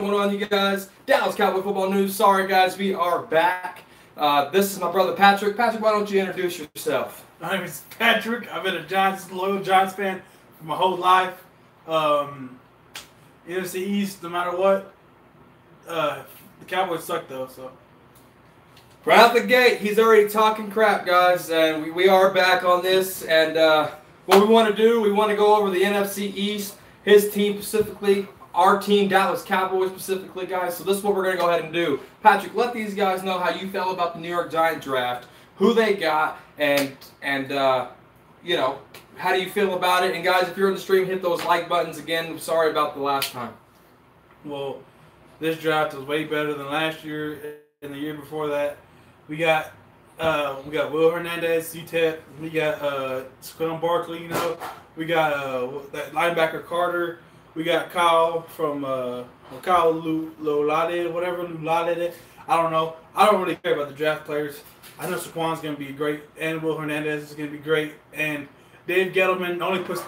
going on, you guys? Dallas Cowboy football news. Sorry, guys, we are back. This is my brother Patrick. Patrick, why don't you introduce yourself? My name is Patrick. I've been a loyal Giants fan for my whole life. NFC East, no matter what. The Cowboys suck though, so. Right out the gate, he's already talking crap, guys, and we are back on this. And what we want to do, we want to go over the NFC East, his team specifically, our team, Dallas Cowboys specifically, guys. So this is what we're going to go ahead and do. Patrick, let these guys know how you felt about the New York Giants draft, who they got, and you know, how do you feel about it? And guys, if you're in the stream, hit those like buttons again. I'm sorry about the last time. Well, this draft was way better than last year and the year before that. We got Will Hernandez, UTEP. We got Saquon Barkley. You know, we got that linebacker Carter. We got Kyle from Kyle Lulade, whatever Lulade. I don't know. I don't really care about the draft players. I know Saquon's going to be great, and Will Hernandez is going to be great, and Dave Gettleman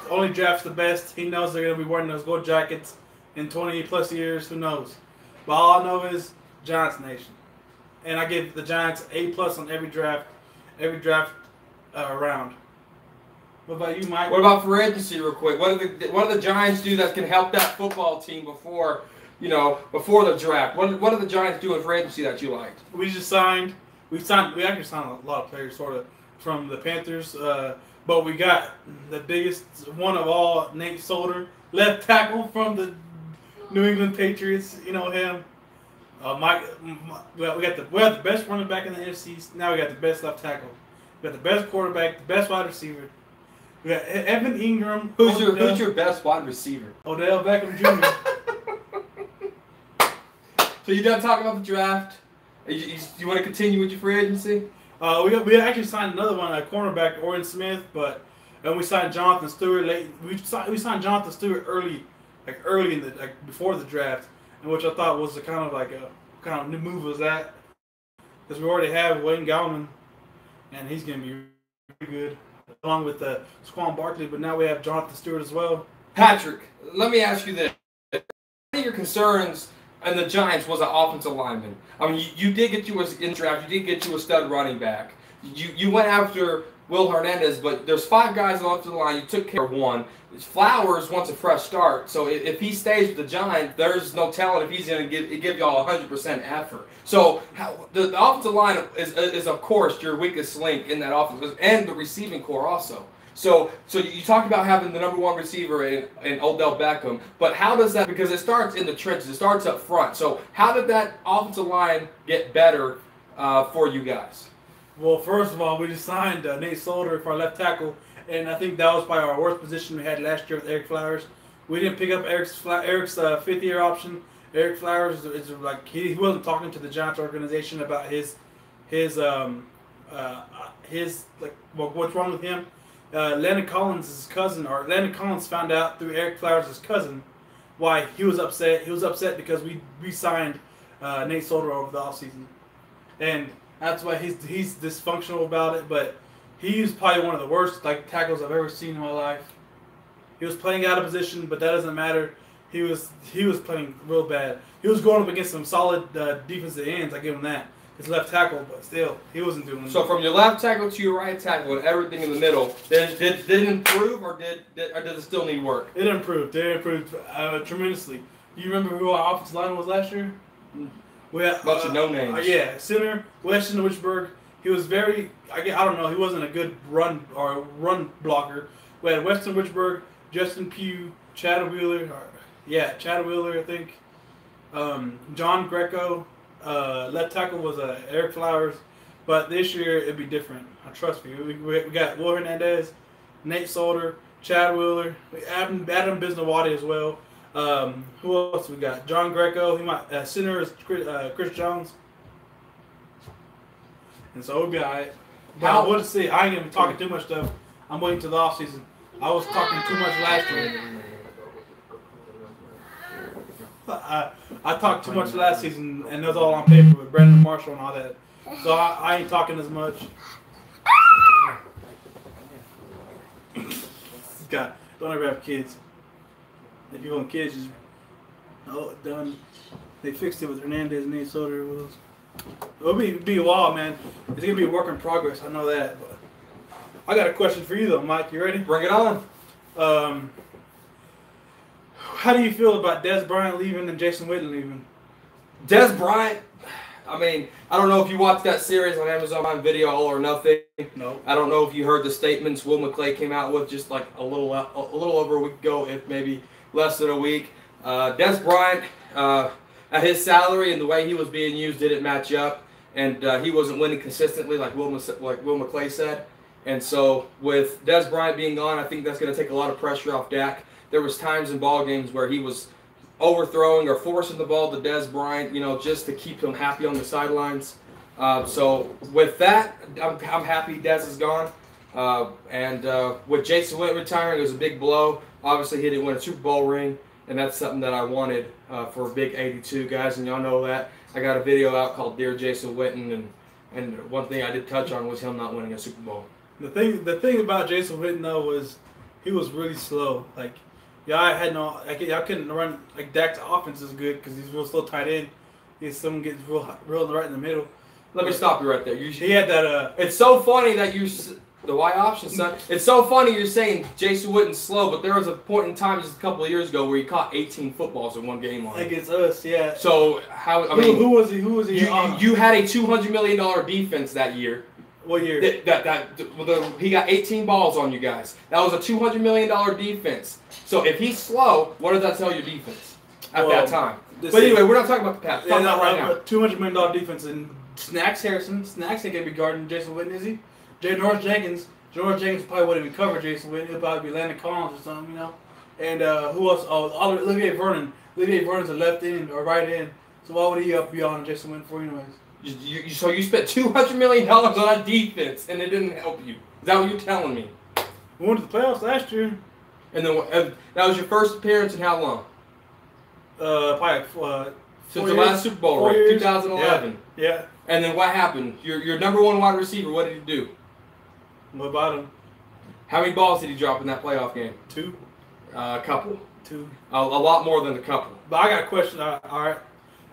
only drafts the best. He knows they're going to be wearing those gold jackets in 20 plus years. Who knows? But all I know is Giants Nation, and I give the Giants A+ on every draft round. What about you, Mike? What about free agency, real quick? What do the Giants do that can help that football team before the draft? What do the Giants do in free agency that you liked? We actually signed a lot of players, sort of, from the Panthers. But we got the biggest one of all, Nate Solder, left tackle from the New England Patriots. You know him. We have the best running back in the NFC. Now we got the best left tackle. We got the best quarterback, the best wide receiver. We got Evan Ingram. Who's your best wide receiver? Odell Beckham Jr. So you done talking about the draft? You want to continue with your free agency? We actually signed another one, a cornerback, Orrin Smith, and we signed Jonathan Stewart late. We signed Jonathan Stewart early in the before the draft, and which I thought was a kind of new move was that, because we already have Wayne Gallman, and he's going to be really good along with Saquon Barkley, but now we have Jonathan Stewart as well. Patrick, let me ask you this: one of your concerns and the Giants was an offensive lineman. I mean, you did get you in draft. You did get you a stud running back. You went after Will Hernandez, but there's 5 guys on the line. You took care of one. Flowers wants a fresh start. So if he stays with the Giants, there's no telling if he's going to give y'all 100% effort. So the offensive line is of course your weakest link in that offense, and the receiving core also. So you talked about having the number 1 receiver in Odell Beckham, but how does that, because it starts in the trenches, it starts up front. So how did that offensive line get better for you guys? Well, first of all, we just signed Nate Solder for our left tackle, and I think that was probably our worst position we had last year with Eric Flowers. We didn't pick up Eric's 5th-year option. Eric Flowers is like he wasn't talking to the Giants organization about his what's wrong with him. Landon Collins' cousin, or Landon Collins found out through Eric Flowers' cousin why he was upset. He was upset because we signed Nate Solder over the offseason. And that's why he's dysfunctional about it, but he's probably one of the worst tackles I've ever seen in my life. He was playing out of position, but that doesn't matter. He was playing real bad. He was going up against some solid defensive ends. I give him that. His left tackle, but still, he wasn't doing it. So from your left tackle to your right tackle and everything in the middle, did it improve or did it still need work? It improved. It improved tremendously. You remember who our offensive line was last year? We had bunch of no names. Yeah, center Weston Richburg. He was very. I don't know. He wasn't a good run blocker. We had Weston Richburg, Justin Pugh, Chad Wheeler. Chad Wheeler, I think. John Greco. Left tackle was Eric Flowers, but this year it'd be different. I trust me. We got Will Hernandez, Nate Solder, Chad Wheeler, Adam Bisnawati as well. Who else we got? John Greco. Center is Chris Jones. And so we'll be all right. But we'll see. I ain't gonna be talking too much stuff. I'm waiting till the offseason. I was talking too much last year. I talked too much last season, and that's all on paper with Brandon Marshall and all that. So I ain't talking as much. God, don't ever have kids. If you want kids, just No, done. They fixed it with Hernandez and Nate Soder. It'll be a while, man. It's gonna be a work in progress. I know that. But I got a question for you though, Mike. You ready? Bring it on. How do you feel about Dez Bryant leaving and Jason Witten leaving? Dez Bryant. I mean, I don't know if you watched that series on Amazon Prime Video, All or Nothing. No. I don't know if you heard the statements Will McClay came out with just like a little over a week ago, if maybe less than a week. Dez Bryant, at his salary and the way he was being used didn't match up, and he wasn't winning consistently like Will McClay said. And so with Dez Bryant being gone, I think that's going to take a lot of pressure off Dak. There was times in ball games where he was overthrowing or forcing the ball to Dez Bryant, just to keep him happy on the sidelines. So with that, I'm happy Dez is gone. And with Jason Witten retiring, it was a big blow. Obviously, he didn't win a Super Bowl ring, and that's something that I wanted for Big 82, guys, and y'all know that. I got a video out called Dear Jason Witten, and one thing I did touch on was him not winning a Super Bowl. The thing about Jason Witten, though, was he was really slow. Like, y'all couldn't run, like, Dak's offense is good because he's real slow tight end. Someone gets real right in the middle. Let me stop you right there. He had that. It's so funny that the Y option, son. It's so funny you're saying Jason Witten's slow, but there was a point in time just a couple of years ago where he caught 18 footballs in one game line. Against us, yeah. So who was he? You had a $200 million defense that year. What year? He got 18 balls on you guys. That was a $200 million defense. So if he's slow, what does that tell your defense at that time? But anyway, we're not talking about the past. We're talking about right now. A $200 million defense and Snacks Harrison. Snacks ain't gonna be guarding Jason Witten, is he? Janoris Jenkins probably wouldn't even cover Jason Witten. It'll probably be Landon Collins or something, And who else? Oh, Olivier Vernon. Olivier Vernon's a left end or right end. So why would he be on Jason Witten for anyways? So you spent $200 million on a defense, and it didn't help you. Is that what you're telling me? We went to the playoffs last year. And then that was your first appearance in how long? Probably since the last Super Bowl, right? 2011. Yeah. And then what happened? Your number one wide receiver, what did he do? What about him? How many balls did he drop in that playoff game? 2. A couple. 2. A lot more than a couple. But I got a question. All right.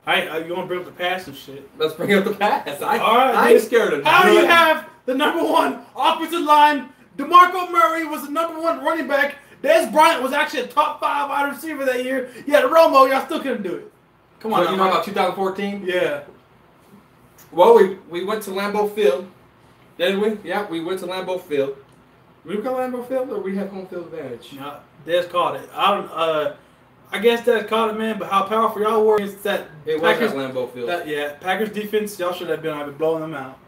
You want to bring up the pass and shit? Let's bring up the pass. I ain't scared of How do you have the number one offensive line? DeMarco Murray was the number one running back. Dez Bryant was actually a top 5 wide receiver that year. Yeah, the Romo, y'all still couldn't do it. Come on. So you know about 2014? Yeah. Well, we went to Lambeau Field, didn't we? Yeah, we went to Lambeau Field. Did we go to Lambeau Field, or we had home field advantage? No, Dez caught it. I guess Dez caught it, man. But how powerful y'all were against that? It was at Lambeau Field. Packers defense. Y'all should have been blowing them out.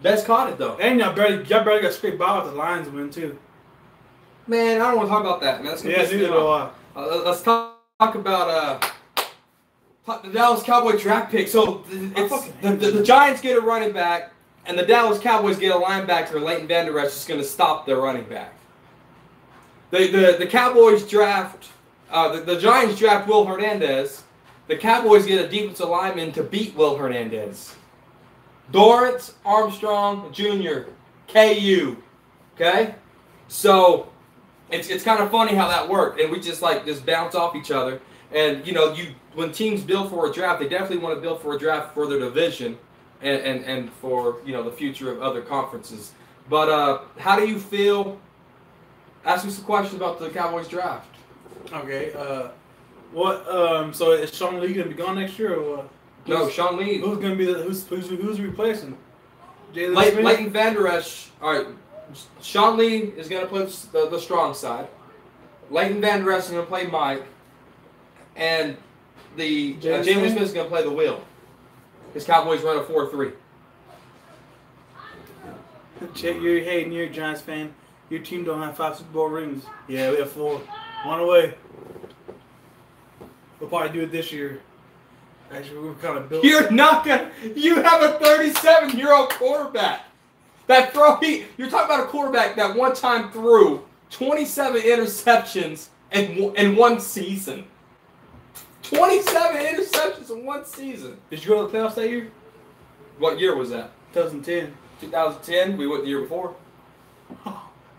Dez caught it though. And y'all barely got scraped by with the linesman too. Man, I don't want to talk about that, man. That's gonna neither do I. Let's talk about the Dallas Cowboy draft pick. So the Giants get a running back, and the Dallas Cowboys get a linebacker. Leighton Vander Esch is going to stop their running back. The Cowboys draft, the Giants draft Will Hernandez. The Cowboys get a defensive lineman to beat Will Hernandez. Dorrance Armstrong Jr., KU. Okay? So it's kind of funny how that worked. And we just bounce off each other. And, when teams build for a draft, they definitely want to build for a draft for their division and for, the future of other conferences. But how do you feel? Ask me some questions about the Cowboys draft. Okay. So is Sean Lee going to be gone next year or what? No, Sean Lee. Who's going to be who's replacing? Leighton Vander Esch. All right. Sean Lee is going to play the strong side. Leighton Vander Esch is going to play Mike. And James Smith is going to play the wheel. His Cowboys run a 4-3. You're a New York Giants fan. Your team don't have 5 Super Bowl rings. Yeah, we have 4. 1 away. We'll probably do it this year. Actually, we're kind of built. You're not going to. You have a 37-year-old quarterback. You're talking about a quarterback that one time threw 27 interceptions in one season. 27 interceptions in one season. Did you go to the playoffs that year? What year was that? 2010. 2010? We went the year before.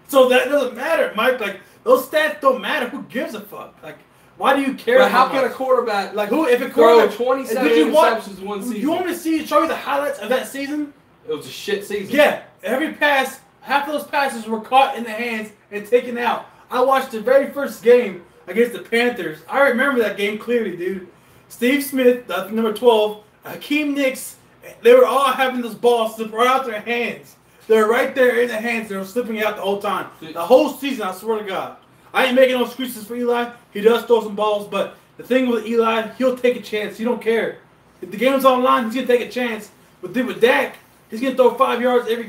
So that doesn't matter, Mike. Like, those stats don't matter. Who gives a fuck? Like, Why do you care? But how can a quarterback like who? If a throw quarterback 27 did you interceptions in one season? You want me to show you the highlights of that season? It was a shit season. Yeah, every pass, half of those passes were caught in the hands and taken out. I watched the very first game against the Panthers. I remember that game clearly, dude. Steve Smith, number 12, Hakeem Nicks, they were all having those balls slip right out their hands. They were right there in the hands. They were slipping out the whole time. The whole season, I swear to God. I ain't making no excuses for Eli. He does throw some balls, but the thing with Eli, he'll take a chance. He don't care. If the game's online, he's going to take a chance. But then with Dak, he's going to throw 5 yards every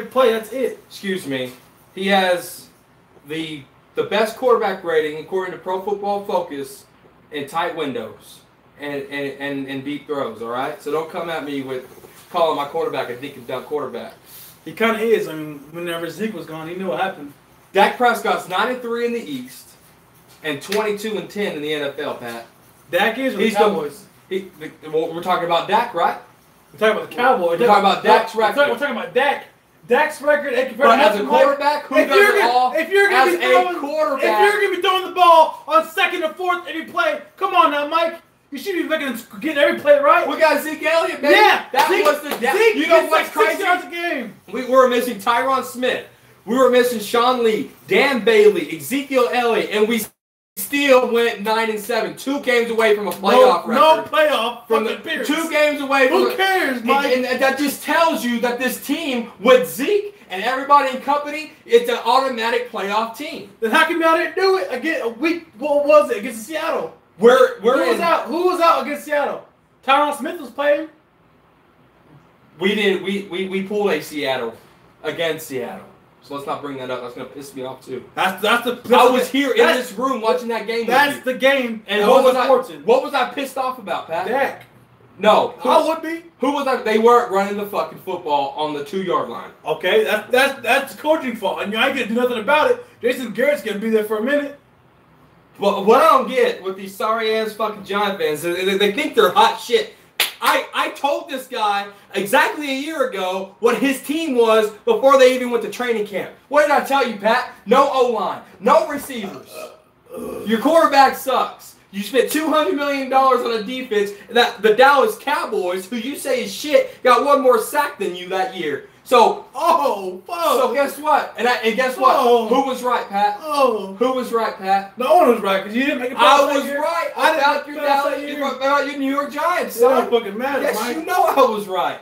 play. That's it. Excuse me. He has the best quarterback rating, according to Pro Football Focus, in tight windows and deep throws, all right? So don't come at me with calling my quarterback a dink and dunk quarterback. He kind of is. I mean, whenever Zeke was gone, he knew what happened. Dak Prescott's 9-3 in the East and 22-10 in the NFL, Pat. Dak is with the Cowboys. Well, we're talking about Dak, right? We're talking about the Cowboys. We're talking about Dak's record. We're talking about Dak. Dak's record. But as a quarterback, who does it all if you're gonna be throwing the ball on 2nd or 4th every play, come on now, Mike. You should be getting every play right. We got Zeke Elliott, baby. Yeah, that was the Zeke. You know what's crazy? 6 yards a game. We were missing Tyron Smith. We were missing Sean Lee, Dan Bailey, Ezekiel Elliott, and we still went 9-7. 2 games away from a playoff record. No playoff. From the 2 games away. Who cares, Mike? And that just tells you that this team with Zeke and everybody in company, it's an automatic playoff team. Then how come y'all didn't do it again a week? What was it against Seattle? Who was out against Seattle? Tyron Smith was playing. We did. We pulled a Seattle against Seattle. So let's not bring that up. That's gonna piss me off too. I was here in this room watching that game. That's the game. And what was I pissed off about, Pat? Dak. No. I would be. Who was that? They weren't running the fucking football on the 2-yard line. Okay, that's coaching fault, and you ain't gonna do nothing about it. Jason Garrett's gonna be there for a minute. But what I don't get with these sorry ass fucking Giant fans, they think they're hot shit. I told this guy exactly a year ago what his team was before they even went to training camp. What did I tell you, Pat? No O-line, no receivers. Your quarterback sucks. You spent $200 million on a defense that the Dallas Cowboys, who you say is shit, got 1 more sack than you that year. So, so guess what? And guess what? Who was right, Pat? Who was right, Pat? No one was right because you didn't make a I was right about your New York Giants, son. It don't fucking matter, yes, Mike. you know I was right.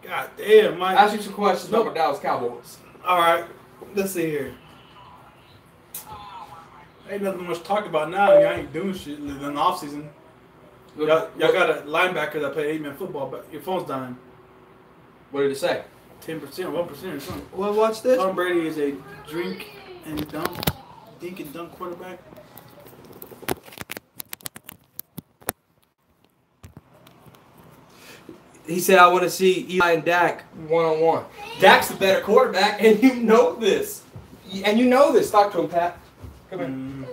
God damn, Mike. Ask you some questions about my Dallas Cowboys. All right, let's see here. Ain't nothing much to talk about now. Y'all ain't doing shit in the offseason. Y'all got a linebacker that played 8-man football, but your phone's dying. What did it say? 10%, 1% or something. Well, watch this. Tom Brady is a dink and dunk quarterback. He said, I want to see Eli and Dak one-on-one. Dak's the better quarterback, and you know this. And you know this. Talk to him, Pat. Come here.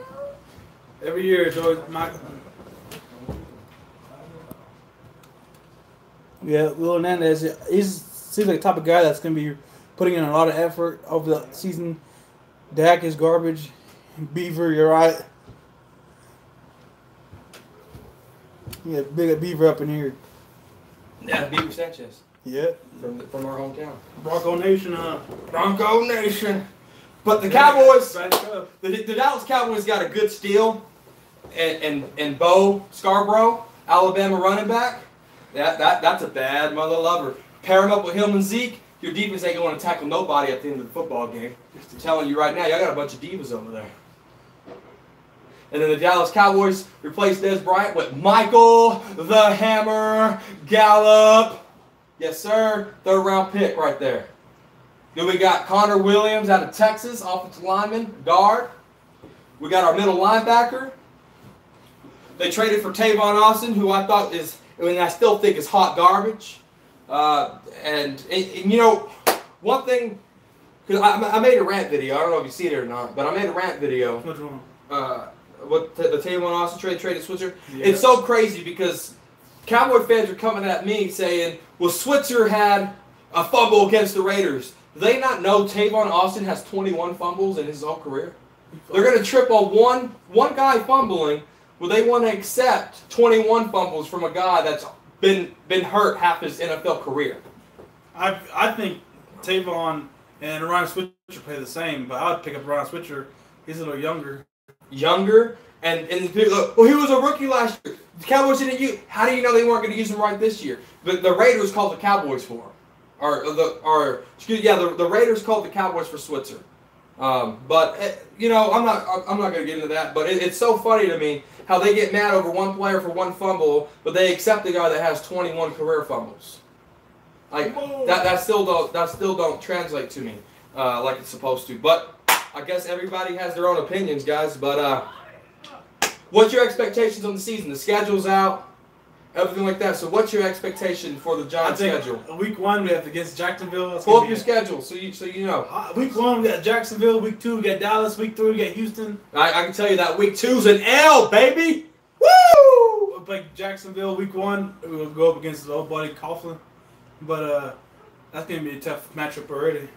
Every year it's always my... Yeah, Will Hernandez, seems like the type of guy that's going to be putting in a lot of effort over the season. Dak is garbage. Beaver, you're right. Yeah, big Beaver up in here. Yeah, Beaver Sanchez. Yeah. From our hometown. Bronco Nation, Bronco Nation. But the Cowboys, the Dallas Cowboys got a good steal, and Bo Scarborough, Alabama running back. That's a bad mother lover. Pair him up with him and Zeke. Your defense ain't going to tackle nobody at the end of the football game. I'm telling you right now, y'all got a bunch of divas over there. And then the Dallas Cowboys replaced Dez Bryant with Michael the Hammer Gallup. Yes, sir. 3rd round pick right there. Then we got Connor Williams out of Texas, offensive lineman, guard. We got our middle linebacker. They traded for Tavon Austin, who I thought is, and I still think is hot garbage. And you know, one thing, because I made a rant video. I don't know if you've seen it or not, but I made a rant video. Which one? What the Tavon Austin traded Switzer. Yeah. It's so crazy because Cowboy fans are coming at me saying, well, Switzer had a fumble against the Raiders. Do they not know Tavon Austin has 21 fumbles in his whole career? They're going to triple one guy fumbling. Well, they want to accept 21 fumbles from a guy that's been hurt half his NFL career. I think Tavon and Ryan Switzer play the same, but I would pick up Ryan Switzer. He's a little younger. And well, he was a rookie last year. The Cowboys didn't use. How do you know they weren't going to use him right this year? The Raiders called the Cowboys for him, the Raiders called the Cowboys for Switzer. But you know, I'm not going to get into that. But it's so funny to me how they get mad over one player for one fumble, but they accept the guy that has 21 career fumbles. Like that still don't translate to me like it's supposed to. But I guess everybody has their own opinions, guys. But what's your expectations on the season? The schedule's out, everything like that. So what's your expectation for the Giants' schedule? Week 1 we have against Jacksonville. Pull up your schedule so you know. Week 1 we got Jacksonville. Week 2 we got Dallas. Week 3 we got Houston. I can tell you that week 2's an L, baby. Woo! We'll play Jacksonville week 1. We'll go up against the old buddy Coughlin. But that's gonna be a tough matchup already.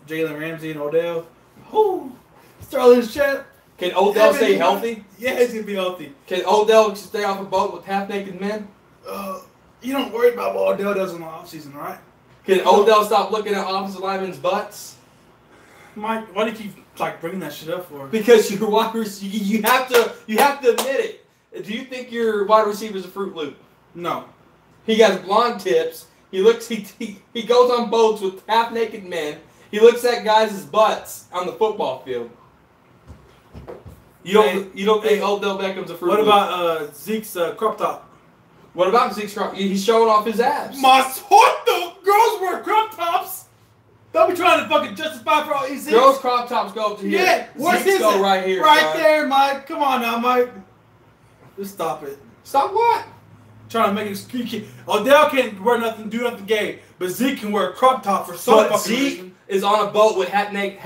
Jalen Ramsey and Odell. Whoo! Sterling's chat. Can Odell stay healthy? Yeah, he's gonna be healthy. Can Odell stay off a boat with half-naked men? You don't worry about what Odell does in the offseason, right? Can Odell stop looking at offensive linemen's butts? Mike, why do you keep bringing that shit up for? Because your wide receiver, you have to admit it. Do you think your wide receiver is a Fruit Loop? No. He has blonde tips. He goes on boats with half-naked men. He looks at guys' butts on the football field. You don't think Odell Beckham's a Fruit Loop? What about Zeke's crop top? What about Zeke's crop? He's showing off his abs. What the girls wear crop tops? Don't be trying to fucking justify for all these things. Girls' crop tops go up to here. Yeah, where's Zeke's his go right here. Right there, Mike. Come on now, Mike. Just stop it. Stop what? Trying to make it squeaky. Odell can't wear nothing, do nothing gay, but Zeke can wear a crop top for some fucking reason. Is on a boat with half-naked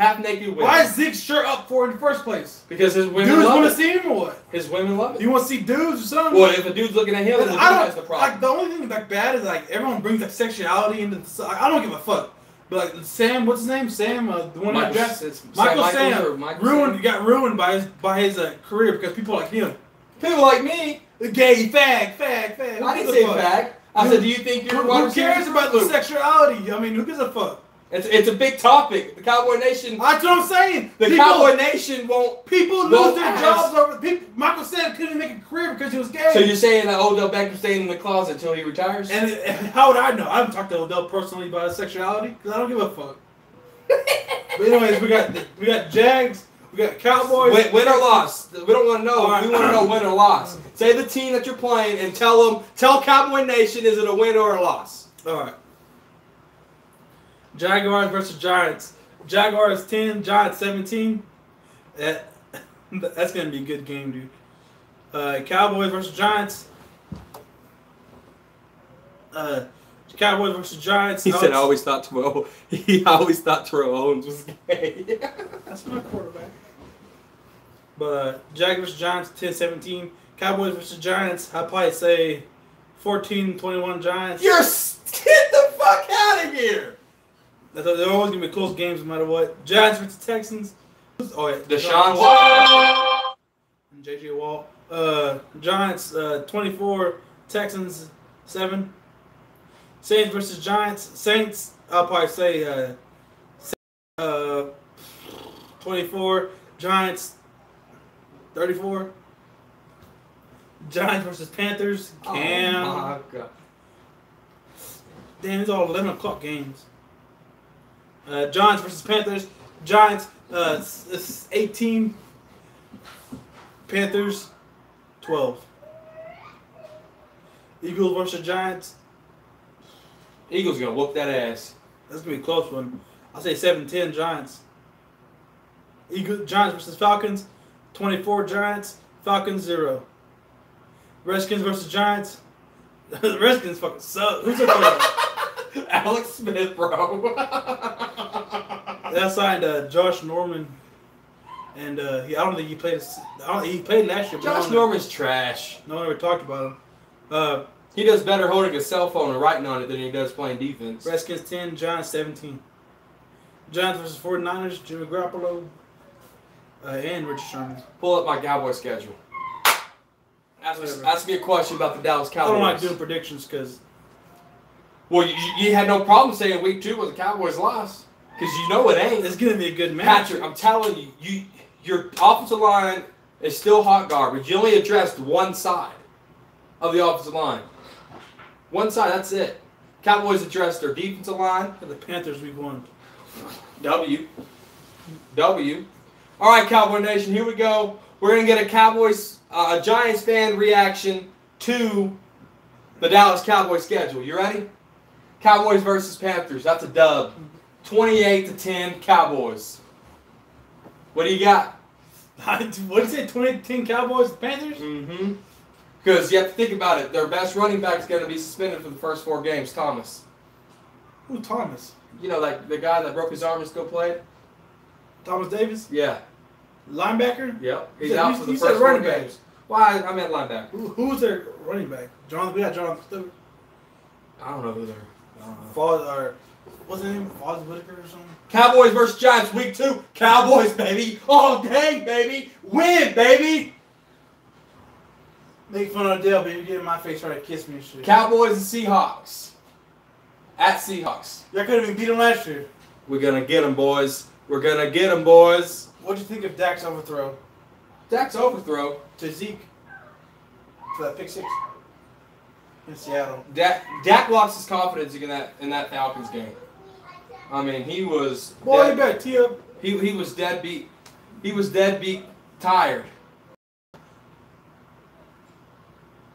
women. Why is Zeke's shirt up for in the first place? Because his women dudes love want it. to see him or what? His women love it. You want to see dudes or something? Well, if a dude's looking at him, then that's the problem. The only thing bad is everyone brings sexuality into the. I don't give a fuck. But Sam, what's his name? Sam, the one that drafted Michael Sam got ruined by his career because people like him. People like me. Gay, fag. I didn't say fag. I said, do you think you're who cares about the sexuality? I mean, who gives a fuck? It's a big topic. The Cowboy Nation. That's what I'm saying. Cowboy Nation won't. People lose their jobs over. Michael Sam couldn't make a career because he was gay. So you're saying that Odell Beckham's staying in the closet until he retires? And how would I know? I haven't talked to Odell personally about his sexuality because I don't give a fuck. But anyways, we got Jags. We got Cowboys. Win or loss. We don't want to know. Right. We want to know win or loss. Say the team that you're playing and tell Cowboy Nation, is it a win or a loss? All right. Jaguars versus Giants. Jaguars 10, Giants 17. That's going to be a good game, dude. Cowboys versus Giants. Cowboys versus Giants. He said, I always thought Terrell Owens was gay. That's my quarterback. But Jaguars versus Giants 10-17. Cowboys versus Giants. I'd probably say 14-21 Giants. Get the fuck out of here. They're always going to be close games no matter what. Giants versus Texans. Oh, yeah. Deshaun Watson. And J.J. Watt. Giants 24. Texans 7. Saints versus Giants. Saints, I'll probably say 24. Giants 34. Giants versus Panthers. Cam. Oh my God. Damn, these are all 11 o'clock games. Giants versus Panthers. Giants 18. Panthers 12. Eagles versus Giants. Eagles gonna whoop that ass. That's gonna be a close one. I'll say 7-10 Giants. Giants versus Falcons. 24 Giants. Falcons 0. Redskins versus Giants. The Redskins fucking suck. Who's their quarterback? Alex Smith, bro. They signed Josh Norman, and I don't think he played. He played last year. Josh Norman's trash. No one ever talked about him. He does better holding a cell phone and writing on it than he does playing defense. Redskins 10, Giants 17. Giants versus 49ers. Jimmy Garoppolo. And Richard Sherman. Pull up my Cowboy schedule. Ask me a question about the Dallas Cowboys. I don't like doing predictions because. Well, you had no problem saying week 2 was the Cowboys' loss because you know it ain't. It's gonna be a good match. Patrick, I'm telling you, your offensive line is still hot garbage. You only addressed one side of the offensive line. One side, that's it. Cowboys addressed their defensive line. The Panthers, week 1. W. All right, Cowboy Nation, here we go. We're going to get a Giants fan reaction to the Dallas Cowboys schedule. You ready? Cowboys versus Panthers. That's a dub. 28-10 Cowboys. What do you got? What did you say? 20-10 Cowboys, Panthers? Mm-hmm. Because you have to think about it. Their best running back is going to be suspended for the first 4 games, Thomas. Who, Thomas? You know, like the guy that broke his arm and still played? Thomas Davis? Yeah. Linebacker? Yep. He's out for the you first said 4 running games. back. Why? I meant linebacker. Who's their running back? We got Jonathan Stewart. I don't know who they're. What's his name? Foz Whitaker or something? Cowboys versus Giants, week 2. Cowboys, baby. All day, baby. Win, baby. Make fun of Dale, but you're getting my face trying to kiss me and shit. Cowboys and Seahawks. At Seahawks. Y'all couldn't even beat them last year. We're going to get them, boys. We're going to get them, boys. What'd you think of Dak's overthrow? Dak's overthrow. To Zeke. For that pick 6. In Seattle. Dak lost his confidence in that Falcons game. I mean, he was. Boy, you better tee up. He was deadbeat. He was deadbeat tired.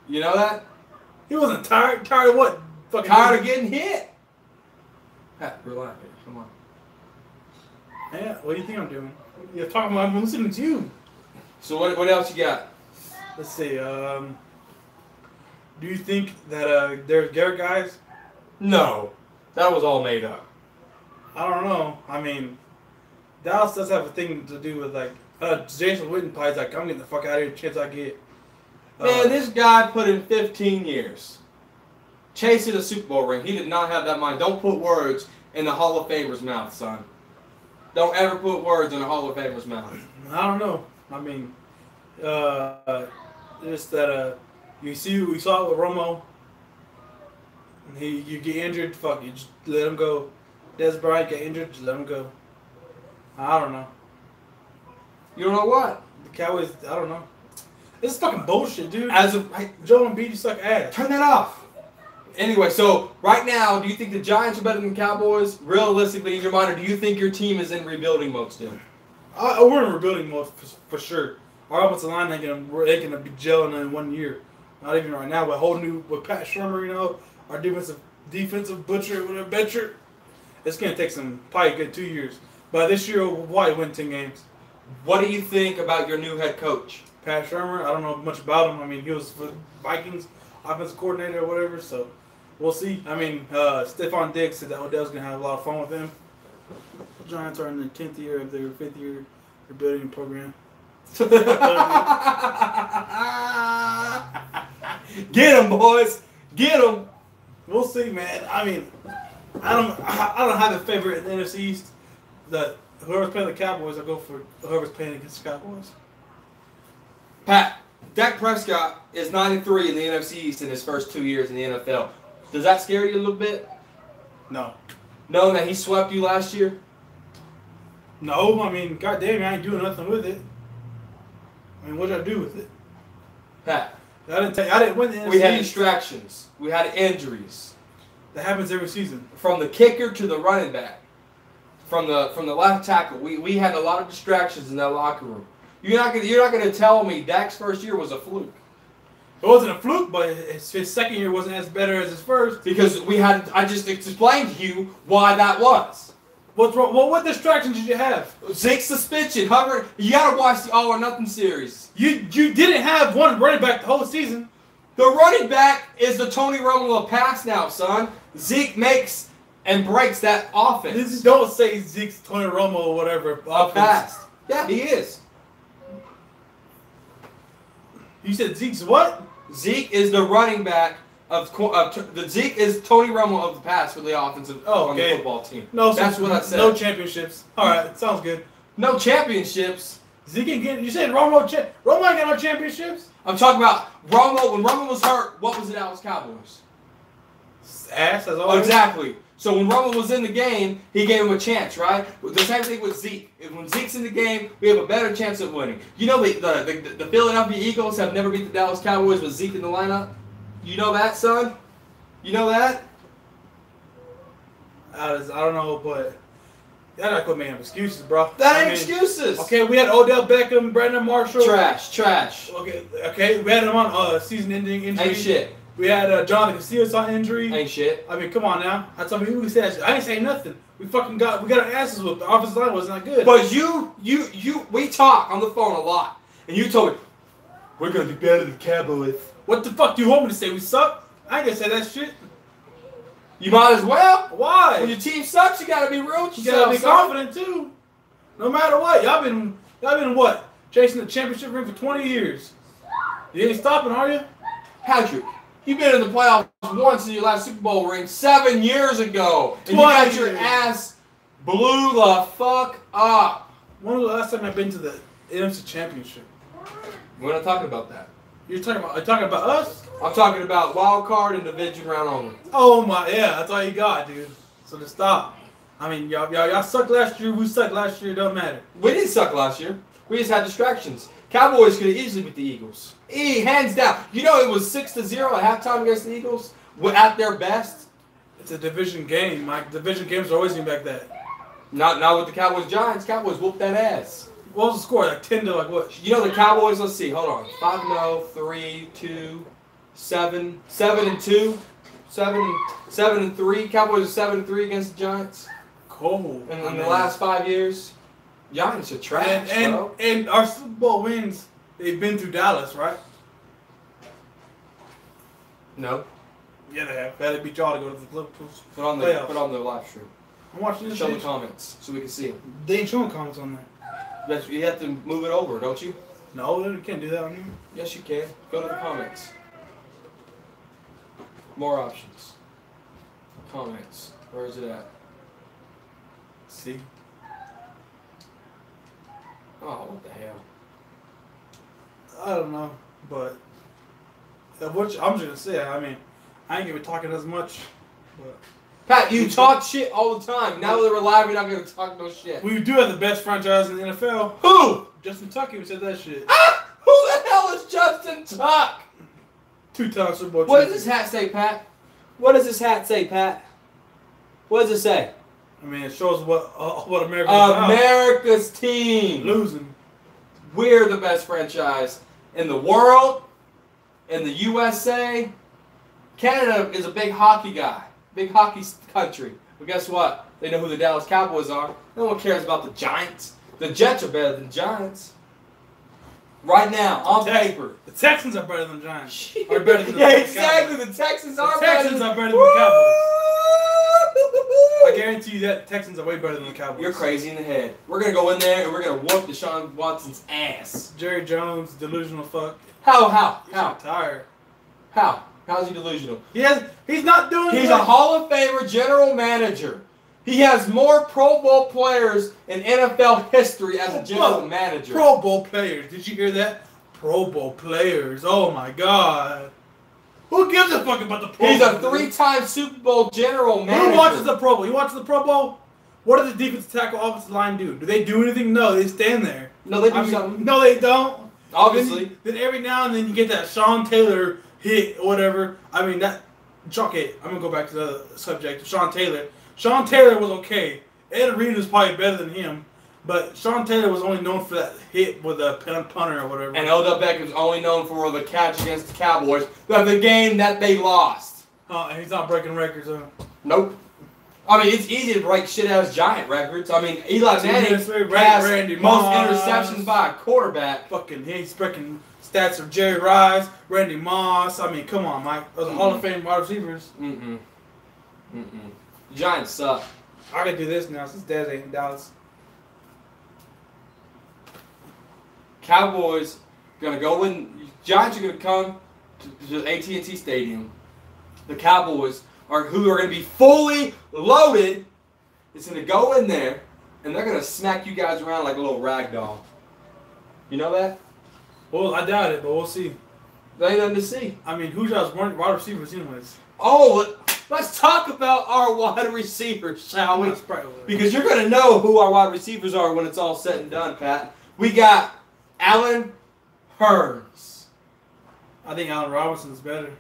You know that? He wasn't tired. Tired of what? Fucking tired of getting hit. Pat, relax. Come on. Yeah, what do you think I'm doing? You're talking about. I'm listening to you. So what else you got? Let's see. Do you think that there's Garrett guys? No, that was all made up. I don't know. I mean, Dallas does have a thing to do with like Jason Witten plays like I'm getting the fuck out of here, chance I get. Man, this guy put in 15 years chasing a Super Bowl ring. He did not have that mind. Don't put words in the Hall of Famer's mouth, son. Don't ever put words in the Hall of Famer's mouth. I don't know. I mean, just that we saw it with Romo. You get injured, fuck you, just let him go. Des Bryant get injured, just let him go. I don't know. You don't know what? The Cowboys, I don't know. This is fucking bullshit, dude. Hey, Joe Embiid, you suck ass. Turn that off. Anyway, so right now, do you think the Giants are better than the Cowboys? Realistically, in your mind, or do you think your team is in rebuilding mode still? We're in rebuilding mode for sure. Our offensive line ain't gonna be gelling in 1 year. Not even right now. With Pat Shermer, you know, our defensive butcher, whatever betcher. It's gonna take probably a good 2 years. But this year, we'll probably win 10 games. What do you think about your new head coach? Pat Shermer, I don't know much about him. I mean, he was for Vikings offensive coordinator or whatever, so we'll see. I mean, Stephon Diggs said that Odell's going to have a lot of fun with him. The Giants are in the 10th year of their 5th year rebuilding program. Get them, boys. Get them. We'll see, man. I mean, I don't have a favorite in the NFC East. Whoever's playing the Cowboys, I'll go for whoever's playing against the Cowboys. Pat, Dak Prescott is 9-3 in the NFC East in his first 2 years in the NFL. Does that scare you a little bit? No. Knowing that he swept you last year? No, I mean, goddamn, I ain't doing nothing with it. I mean, what did I do with it? Pat, I didn't win the NFC. We had distractions. We had injuries. That happens every season. From the kicker to the running back, from the left tackle, we had a lot of distractions in that locker room. You're not gonna tell me Dak's first year was a fluke. It wasn't a fluke, but his second year wasn't as better as his first. Because I just explained to you why that was. What's wrong? Well, what distractions did you have? Zeke's suspension, Hubbard. You gotta watch the All or Nothing series. You didn't have one running back the whole season. The running back is the Tony Romo of pass now, son. Zeke makes and breaks that offense. Don't say Zeke's Tony Romo or whatever. Of pass. Yeah, he is. You said Zeke's what? Zeke is the running back Zeke is Tony Romo of the pass for the offensive on the football team. No, that's what I said. No championships. All right, sounds good. No championships. Zeke ain't getting. You said Romo ain't got no championships. I'm talking about Romo. When Romo was hurt, what was the Dallas Cowboys? Ass as always. Exactly. So when Romo was in the game, he gave him a chance, right? The same thing with Zeke. When Zeke's in the game, we have a better chance of winning. You know the Philadelphia Eagles have never beat the Dallas Cowboys with Zeke in the lineup? You know that, son? You know that? I don't know, but y'all gotta quit making excuses, bro. That ain't excuses. Okay, we had Odell Beckham, Brandon Marshall. Trash. Okay, we had him on season-ending injury. Ain't shit. We had Jonathan Casillas on injury. Ain't shit. I mean, come on now. I told me who said that shit. I ain't saying nothing. We got our asses whooped. The offensive line was not good. But we talk on the phone a lot, and you told me we're gonna be better than the Cowboys. What the fuck do you want me to say? We suck? I ain't gonna say that shit. You might as well. Why? When your team sucks, you gotta be real with You yourself. gotta be confident too. No matter what, y'all been what? Chasing the championship ring for 20 years. You ain't stopping, are you? Patrick, you've been in the playoffs once in your last Super Bowl ring 7 years ago, and you got your ass blew the fuck up. When was the last time I've been to the NFC Championship? We're not talking about that. Are you talking about us? I'm talking about wild card and division round only. Oh my, yeah, that's all you got, dude. So just stop. I mean, y'all sucked last year. We sucked last year. It don't matter. We didn't suck last year. We just had distractions. Cowboys could have easily beat the Eagles. Hands down. You know it was 6-0 at halftime against the Eagles at their best. It's a division game, Mike. Division games are always going back that. Not with the Cowboys Giants. Cowboys whooped that ass. What was the score? Like 10 to like what? You know the Cowboys, let's see, hold on. 5-0, 3-2, 7-2, 7-3. Cowboys are 7-3 against the Giants. Cold. In the last 5 years. Giants are trash, bro. And our Super Bowl wins, they've been through Dallas, right? No. Yeah, they have. They had to beat y'all to go to the playoffs. Put on the live stream. I'm watching this. Show the comments so we can see them. They ain't showing comments on there. You have to move it over, don't you? No, you can't do that on here. Yes, you can. Go to the comments. More options. Comments. Where is it at? See? Oh, what the hell? I don't know, but I'm just gonna say. I mean, I ain't gonna be talking as much. But Pat, you talk shit all the time. Now that we're live, you're not gonna talk no shit. we do have the best franchise in the NFL. Who? Justin Tucker said that shit. Ah! Who the hell is Justin Tuck? 2-time Super Bowl. What does this hat say, Pat? What does this hat say, Pat? What does it say? I mean, it shows what America's about. America's team. Losing. We're the best franchise in the world, in the USA. Canada is a big hockey guy, big hockey country. But guess what? They know who the Dallas Cowboys are. No one cares about the Giants. The Jets are better than the Giants. Right now, on paper. The Texans are better than the Giants. Are better than the exactly. Cowboys. The Texans The are Texans better. are better than the Cowboys. I guarantee you that the Texans are way better than the Cowboys. You're crazy in the head. We're going to go in there and we're going to whoop Deshaun Watson's ass. Jerry Jones, delusional fuck. How? He's tired. How's he delusional? He's not doing He's a Hall of Famer general manager. He has more Pro Bowl players in NFL history as a general manager. Pro Bowl players. Did you hear that? Pro Bowl players. Oh my God. Who gives a fuck about the Pro Bowl? He's a 3-time Super Bowl general manager. Who watches the Pro Bowl? You watch the Pro Bowl? What does the defensive tackle, offensive line do? Do they do anything? No, they stand there. No, they do something. No, they don't. Obviously. Then every now and then you get that Sean Taylor hit or whatever. I mean, okay, I'm going to go back to the subject of Sean Taylor. Sean Taylor was okay. Ed Reed was probably better than him. But Sean Taylor was only known for that hit with a punter or whatever. And Odell Beckham's only known for the catch against the Cowboys, the game that they lost. And he's not breaking records, huh? Nope. I mean, it's easy to break shit-ass Giant records. I mean, Eli Manning has Randy most Moss. Interceptions by a quarterback. Fucking, he's breaking stats of Jerry Rice, Randy Moss. I mean, come on, Mike. Those are Hall of Fame wide receivers. The Giants suck. I can do this now since Dez ain't in Dallas. Cowboys gonna go in. Giants are gonna come to AT&T Stadium. The Cowboys who are gonna be fully loaded. It's gonna go in there, and they're gonna smack you guys around like a little rag doll. You know that? Well, I doubt it, but we'll see. There ain't nothing to see. I mean, who's y'all's wide receivers anyways? Oh, let's talk about our wide receivers, shall we? That's probably what it is. Because you're going to know who our wide receivers are when it's all said and done, Pat. We got Allen Hurns. I think Allen Robinson's better.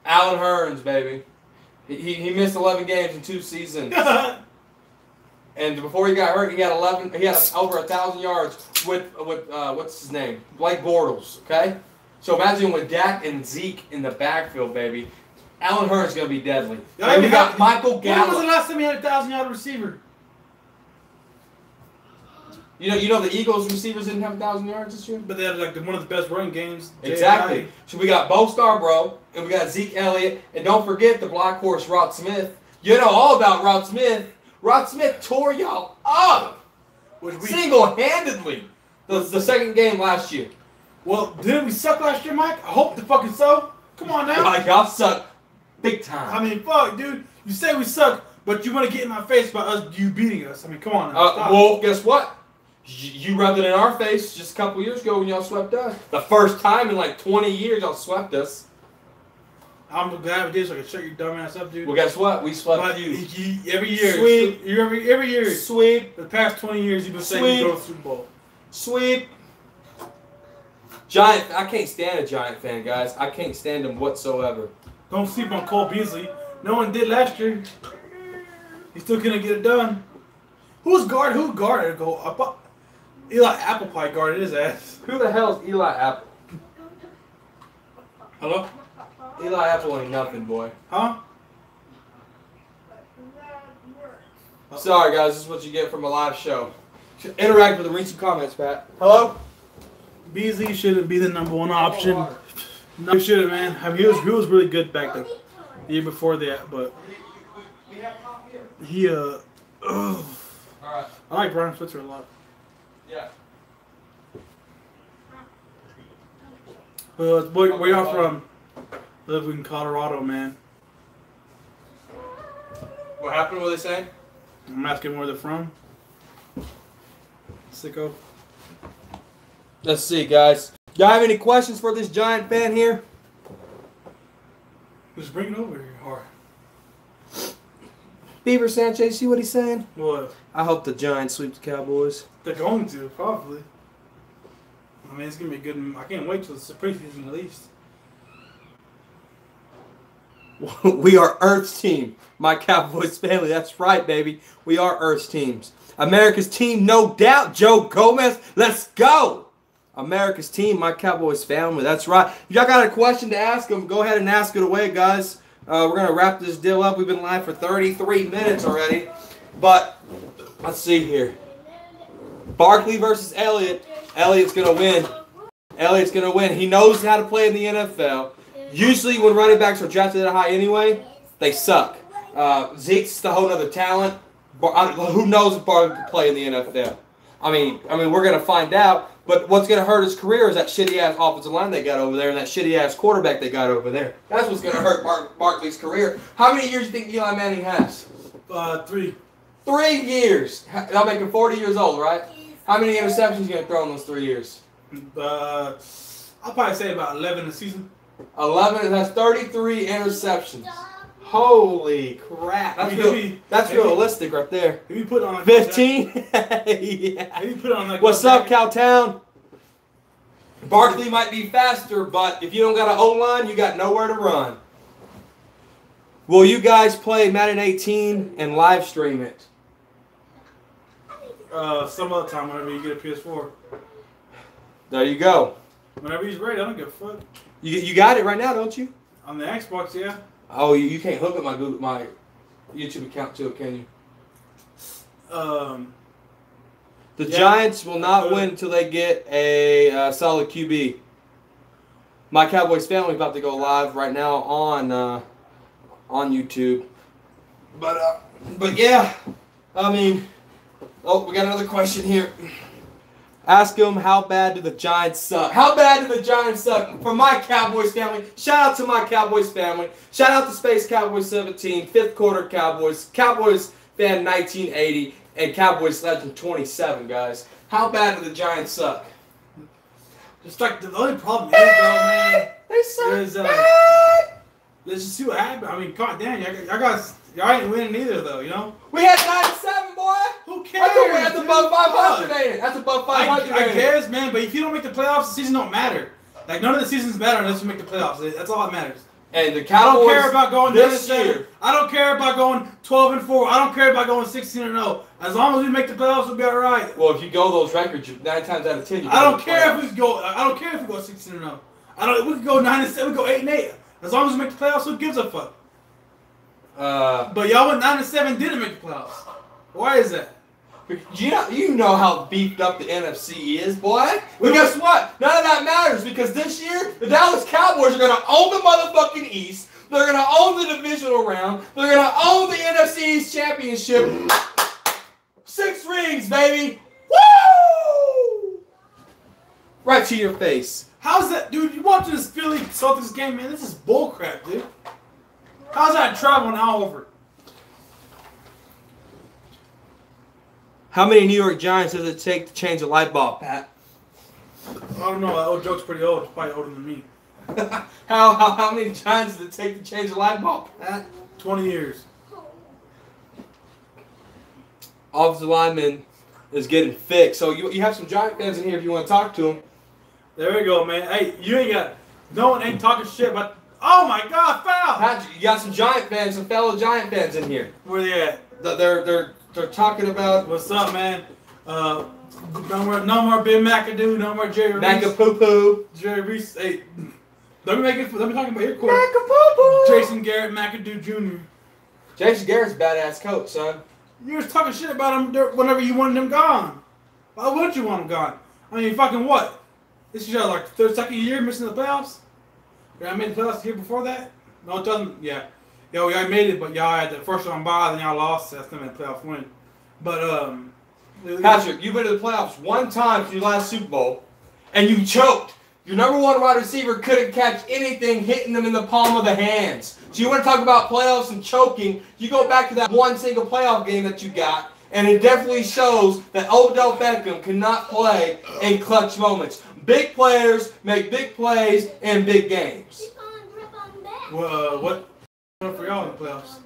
Allen Hurns, baby. He missed 11 games in 2 seasons. And before he got hurt, he had over 1,000 yards with what's his name? Blake Bortles, okay? So imagine with Dak and Zeke in the backfield, baby. Allen Hurns is going to be deadly. And we got Michael Gallup. When was the last time he had a 1,000-yard receiver? You know the Eagles receivers didn't have 1,000 yards this year? But they had like one of the best running games. Exactly. So we got Bo Scarborough, and we got Zeke Elliott, and don't forget the black horse, Rod Smith. You know all about Rod Smith. Rod Smith tore y'all up single-handedly the second game last year. Well, didn't we suck last year, Mike? I hope the fucking so. Come on now. Like, y'all suck big time. I mean, fuck, dude. You say we suck, but you want to get in my face about you beating us. I mean, come on now. Stop. Well, guess what? You rubbed it in our face just a couple years ago when y'all swept us. The first time in like 20 years y'all swept us. I'm glad we did so I can shut your dumb ass up, dude. Well, guess what? We swept you. Every year. Sweep. Every year. Sweep. The past 20 years you've been saying you go to the Super Bowl. Sweep. Giant. I can't stand a Giant fan, guys. I can't stand them whatsoever. Don't sleep on Cole Beasley. No one did last year. He's still gonna get it done. Who guarded go? Eli Apple Pie guarded his ass. Who the hell is Eli Apple? Hello? Eli Apple ain't nothing, boy. Huh? Sorry, guys. This is what you get from a live show. Interact with the recent comments, Pat. Hello? Beasley shouldn't be the number one option. No, he shouldn't, man. I mean, he was really good back the year before that, but he Alright. I like Brian Switzer a lot. Yeah. Where y'all from? Live in Colorado, man. What happened? What are they saying? I'm asking where they're from. Sicko. Let's see, guys. Y'all have any questions for this Giant fan here? Just bring it over here, hard. Beaver Sanchez, see what he's saying? What? I hope the Giants sweep the Cowboys. They're going to, probably. I mean, it's going to be good. I can't wait till the preseason at least. We are Earth's team, my Cowboys family. That's right, baby. We are Earth's teams. America's team, no doubt. Joe Gomez, let's go. America's team, my Cowboys family. That's right. If y'all got a question to ask them, go ahead and ask it away, guys. We're going to wrap this deal up. We've been live for 33 minutes already. But let's see here. Barkley versus Elliott. Elliott's going to win. Elliott's going to win. He knows how to play in the NFL. Usually when running backs are drafted that high anyway, they suck. Zeke's the whole other talent. Who knows if Barkley can play in the NFL? I mean, we're going to find out. But what's going to hurt his career is that shitty-ass offensive line they got over there and that shitty-ass quarterback they got over there. That's what's going to hurt Barkley's career. How many years do you think Eli Manning has? 3. 3 years. I'll make him 40 years old, right? How many interceptions are you going to throw in those 3 years? I'll probably say about 11 a season. 11. That's 33 interceptions. Holy crap. That's realistic right there. If you put on like 15? Yeah. Yeah. If you put on like What's up, Cowtown? Barkley might be faster, but if you don't got an O-line, you got nowhere to run. Will you guys play Madden 18 and live stream it? Some other time whenever you get a PS4. There you go. Whenever he's ready, I don't give a fuck. You got it right now, don't you? On the Xbox, yeah. Oh, you can't hook up my YouTube account to it, can you? The Giants will not win until they get a solid QB. My Cowboys family is about to go live right now on YouTube. But yeah, I mean, we got another question here. Ask them, how bad do the Giants suck? How bad do the Giants suck? For my Cowboys family, shout out to my Cowboys family. Shout out to Space Cowboys 17, 5th quarter Cowboys, Cowboys fan 1980, and Cowboys legend 27, guys. How bad do the Giants suck? It's like the only problem is, though, man. They suck. Let's just see what happens. I mean, god damn, y'all ain't winning either, though. You know. We had 97, boy. Who cares? That's above 500, ain't it? That's above 500. I guess, man. But if you don't make the playoffs, the season don't matter. Like none of the seasons matter unless you make the playoffs. That's all that matters. And the Cowboys. I don't care about going this year. I don't care about going 12-4. I don't care about going 16-0. As long as we make the playoffs, we'll be all right. Well, if you go those records, 9 times out of 10. I don't care if we go. I don't care if we go 16-0. We could go 9-7. We go 8-8. As long as we make the playoffs, who gives a fuck? But y'all went 9-7, didn't make the playoffs. Why is that? You know how beefed up the NFC is, boy. Well, guess what? None of that matters because this year the Dallas Cowboys are going to own the motherfucking East. They're going to own the divisional round. They're going to own the NFC East championship. 6 rings, baby. Woo! Right to your face. How's that, dude? You watching this Philly Celtics game, man? This is bullcrap, dude. How's that traveling all over? How many New York Giants does it take to change a light bulb, Pat? I don't know. That old joke's pretty old. It's probably older than me. How many Giants does it take to change a light bulb, Pat? 20 years. Offensive lineman is getting fixed. So you have some Giant fans in here if you want to talk to them. There we go, man. Hey, you ain't got... No one ain't talking shit about... Oh, my God, foul! Pat, you got some Giant fans, some fellow Giant fans in here. Where they at? They're talking about... What's up, man? No more Ben McAdoo, no more Jerry Reese. Macapoo-poo. Jerry Reese. Hey, let me talk about your quarterback. Macapoo-poo. Jason Garrett McAdoo Jr. Jason Garrett's a badass coach, son. You was talking shit about him whenever you wanted him gone. Why wouldn't you want him gone? I mean, fucking what? This is your like second year missing the playoffs? Y'all made the playoffs the year before that? No, it doesn't. Yeah. Y'all made it, but y'all had the first round bye, then y'all lost. That's them in the playoff win. But, Patrick, you've been to the playoffs one time for your last Super Bowl, and you choked. Your number 1 wide receiver couldn't catch anything hitting them in the palm of the hands. So you want to talk about playoffs and choking, you go back to that one single playoff game that you got, and it definitely shows that Odell Beckham cannot play in clutch moments. Big players make big plays in big games. well, what for y'all in the playoffs?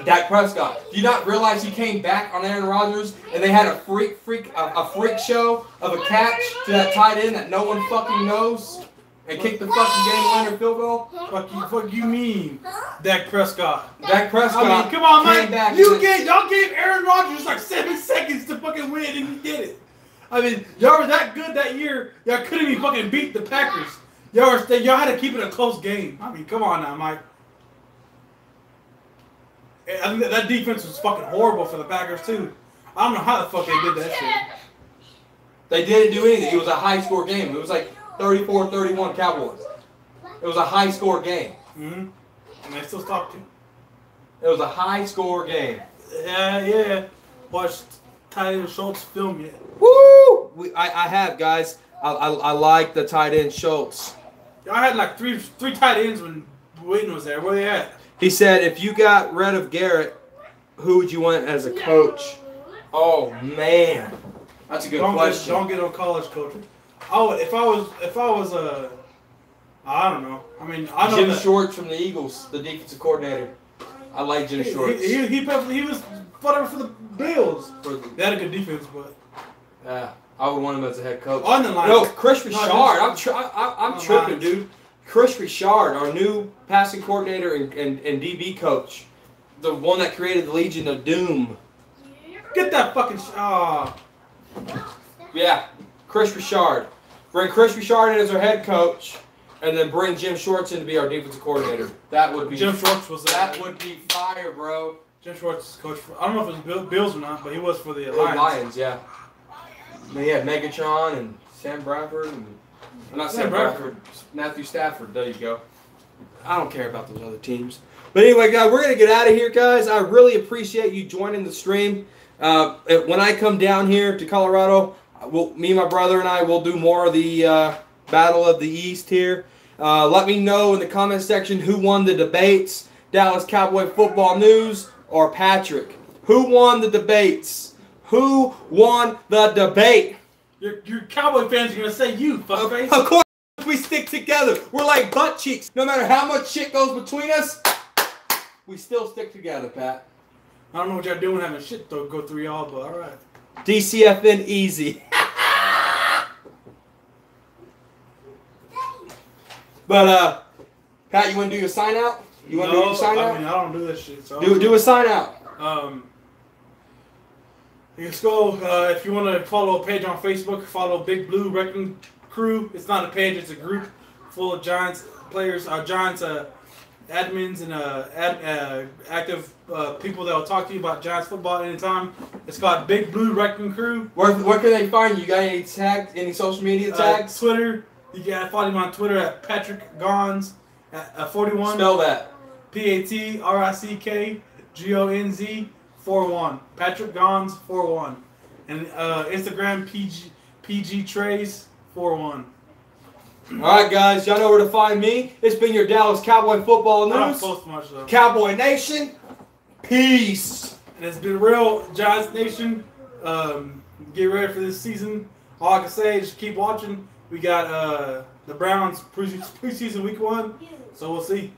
Dak Prescott. Do you not realize he came back on Aaron Rodgers and they had a freak show of a catch to that tight end that no one fucking knows and kicked the fucking game winner field goal? Fuck you mean, Dak Prescott? Dak Prescott. I mean, come on, man. Y'all gave Aaron Rodgers like 7 seconds to fucking win and he did it. I mean, y'all were that good that year. Y'all couldn't even fucking beat the Packers. Y'all had to keep it a close game. I mean, come on now, Mike. I think that defense was fucking horrible for the Packers, too. I don't know how the fuck they did that shit. They didn't do anything. It was a high-score game. It was like 34-31 Cowboys. It was a high-score game. Mm-hmm. And they still stopped you. It was a high-score game. Yeah. Watched tight end Schultz film yet. Woo! I have, guys. I like the tight end Schultz. Y'all had like three tight ends when Wayton was there. Where they at? He said, if you got rid of Garrett, who would you want as a coach? Oh, man. That's a good question. Don't get on college coaching. Oh, if I was I don't know. I mean, I know Jim Shorts from the Eagles, the defensive coordinator. I like Jim Shorts. He was whatever for the Bills. They had a good defense, but yeah, I would want him as a head coach. On the line. No, Chris Richard. I'm tripping, dude. Chris Richard, our new passing coordinator and DB coach, the one that created the Legion of Doom. Get that fucking Yeah, Chris Richard. Bring Chris Richard in as our head coach, and then bring Jim Shorts in to be our defensive coordinator. That would be Jim Shorts was that would be fire, bro. Jim Schwartz is coach for, I don't know if it was Bills or not, but he was for the Lions. Lions. Yeah. They had Megatron and Sam Bradford and not Sam Bradford, Matthew Stafford. There you go. I don't care about those other teams. But anyway, guys, we're gonna get out of here, guys. I really appreciate you joining the stream. When I come down here to Colorado, me and my brother and I will do more of the Battle of the East here. Let me know in the comment section who won the debates, Dallas Cowboy Football News or Patrick. Who won the debates? Who won the debate? Your Cowboy fans are going to say you, fuckface. Of course. we stick together. We're like butt cheeks. No matter how much shit goes between us, we still stick together, Pat. I don't know what y'all doing having shit though go through y'all, but all right. DCFN easy. But Pat, you want to do your sign out? You want to do your sign out? I mean, I don't do this shit. So do a sign out. Let's go. If you want to follow a page on Facebook, follow Big Blue Wrecking Crew. It's not a page; it's a group full of Giants players, Giants admins, and active people that will talk to you about Giants football anytime. It's called Big Blue Wrecking Crew. Where can they find you? You got any tags? Any social media tags? Twitter. You can follow him on Twitter at Patrick Gonz at 41. Spell that. PatrickGonz 41. Patrick Gonz 41. And Instagram PG Trace 41. All right, guys, y'all know where to find me. It's been your Dallas Cowboy football news. I don't post much though. Cowboy Nation, peace. And it's been real, Giants Nation. Get ready for this season. All I can say is keep watching. We got the Browns preseason week 1, so we'll see.